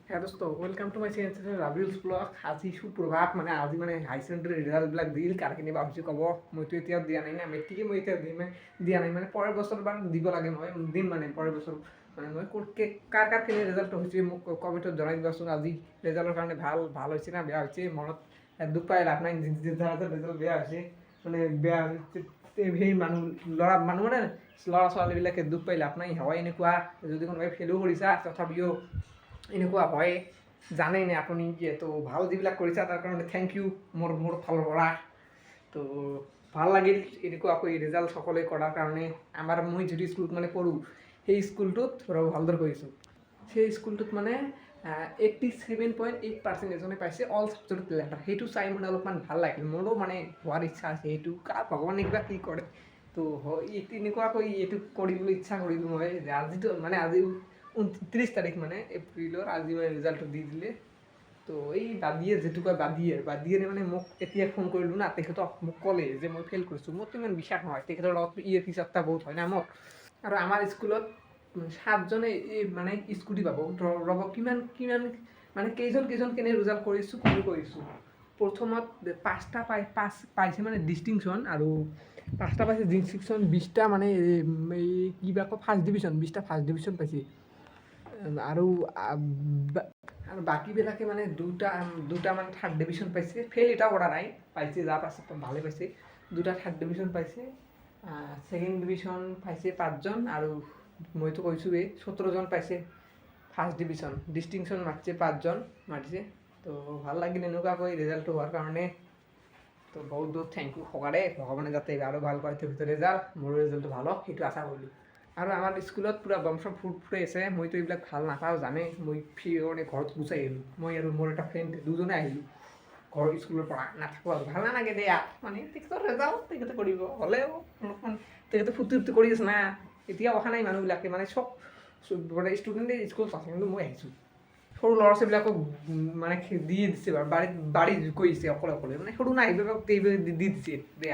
হ্যাঁ দোস্ত, welcome to my channel Rabiul's blog. আজি সুপ্ৰভাত, মানে আজি মানে হাই ছেকেণ্ডেৰী ৰিজাল্টবিলাক দিল। কাৰখিনি ভাবিছোঁ ক'ব, মইতো এতিয়াও দিয়া নাই না, মেট্ৰিকে মই এতিয়া দিয়া নাই, মানে পৰেৰ বছৰ বাৰু দিব লাগে, মই দিম মানে পৰেৰ বছৰ। মানে মই কাৰ ৰিজাল্ট হৈছে মোক কমেণ্টত জনাই দিবাচোন। আজি ৰিজাল্টৰ কাৰণে ভাল হৈছে না বেয়া হৈছে, মনত দুখ পাই লাভ নাই। ৰিজাল্ট বেয়া হৈছে, মানে বেয়া হৈছে সেই মানুহ মানে ল'ৰা ছোৱালীবিলাকে দুখ পাই লাভ নাই। হয় এনেকুৱা, যদি কোনোবাই ফেইলো কৰিছা তথাপিও এনেকুৱা হয়, জানেই নে আপুনি। যিহেতু ভাল যিবিলাক কৰিছা তাৰ কাৰণে থেংক ইউ মোৰ ফালৰ পৰা। তো ভাল লাগিল এনেকুৱাকৈ ৰিজাল্ট সকলোৱে কৰাৰ কাৰণে। মই যিটো স্কুলত মানে পঢ়োঁ সেই স্কুলটোত ভালদৰে কৰিছোঁ। সেই স্কুলটোত মানে 87.8% পাইছে অল ছাবজেক্ট লেটাৰ। সেইটো চাই মানে অলপমান ভাল লাগিল, মোৰো মানে হোৱাৰ ইচ্ছা আছে। সেইটো ভগৱানে কিবা কি কৰে। তো তেনেকুৱাকৈ এইটো কৰিবলৈ ইচ্ছা কৰিলোঁ মই, যে আজি 29 তাৰিখ মানে এপ্ৰিলৰ, আজি মানে ৰিজাল্টটো দি দিলে। তো এই বাদিয়ে মানে মোক এতিয়া ফোন কৰিলোঁ না, তেখেতক মোক ক'লে যে মই ফেইল কৰিছোঁ। মোৰতো ইমান বিশ্বাস নহয়, তেখেতৰ লগত ফিজ এটা বহুত হয় না মোৰ। আৰু আমাৰ স্কুলত 7জনে মানে স্কুটি পাব। ৰ'ব কিমান মানে কেইজন কেনে ৰিজাল্ট কৰিছোঁ প্ৰথমত 5টা পাইছে মানে ডিষ্টিংশ্যন, আৰু 5টা পাইছে ডিষ্টিংশ্যন, 20টা মানে এই কিবা কয় ফাৰ্ষ্ট ডিভিশ্যন, 20টা ফাৰ্ষ্ট ডিভিশ্যন পাইছে। আৰু বাকীবিলাকে মানে দুটা মানে থাৰ্ড ডিভিশ্যন পাইছে। ফেইল এটাও কৰা নাই, পাইছে যা পাইছে ভালে পাইছে। দুটা থাৰ্ড ডিভিশ্যন পাইছে, ছেকেণ্ড ডিভিশ্যন পাইছে 5জন, আৰু মইতো কৈছোঁৱেই 17জন পাইছে ফাৰ্ষ্ট ডিভিশ্যন। ডিষ্টিংশ্যন মাতিছে 5জন মাতিছে। তো ভাল লাগিল এনেকুৱাকৈ ৰিজাল্টটো হোৱাৰ কাৰণে। তো বহুত থেংক ইউ সকাৰে, ভগৱানে যাতে আৰু ভাল কৰে ভিতৰত ৰিজাল্ট, মোৰ ৰিজাল্টটো ভাল হওক সেইটো আশা কৰিলোঁ। আৰু আমাৰ স্কুলত পূৰা বম চম ফুৰাই আছে। মইতো এইবিলাক ভাল নাপাওঁ জানেই, মই মানে ঘৰত গুচাই আহিলোঁ। মই আৰু মোৰ এটা ফ্ৰেণ্ড দুজনে আহিলোঁ ঘৰৰ স্কুলৰ পৰা, নাথাকোঁ আৰু ভাল নালাগে দে ইয়াত। মানে তেখেতৰ ৰিজাল্ট তেখেতে কৰিব, হ'লেও অলপমান তেখেতে ফূৰ্তি কৰি আছে না। এতিয়া অহা নাই মানুহবিলাকে, মানে চব মানে ষ্টুডেণ্টে স্কুলত আছে, কিন্তু মই আহিছোঁ। সৰু ল'ৰা ছোৱালীবিলাকক মানে দি দিছে, বাৰীত গৈ দিছে অকলে মানে সৰু নাই দি দিছে বেয়া।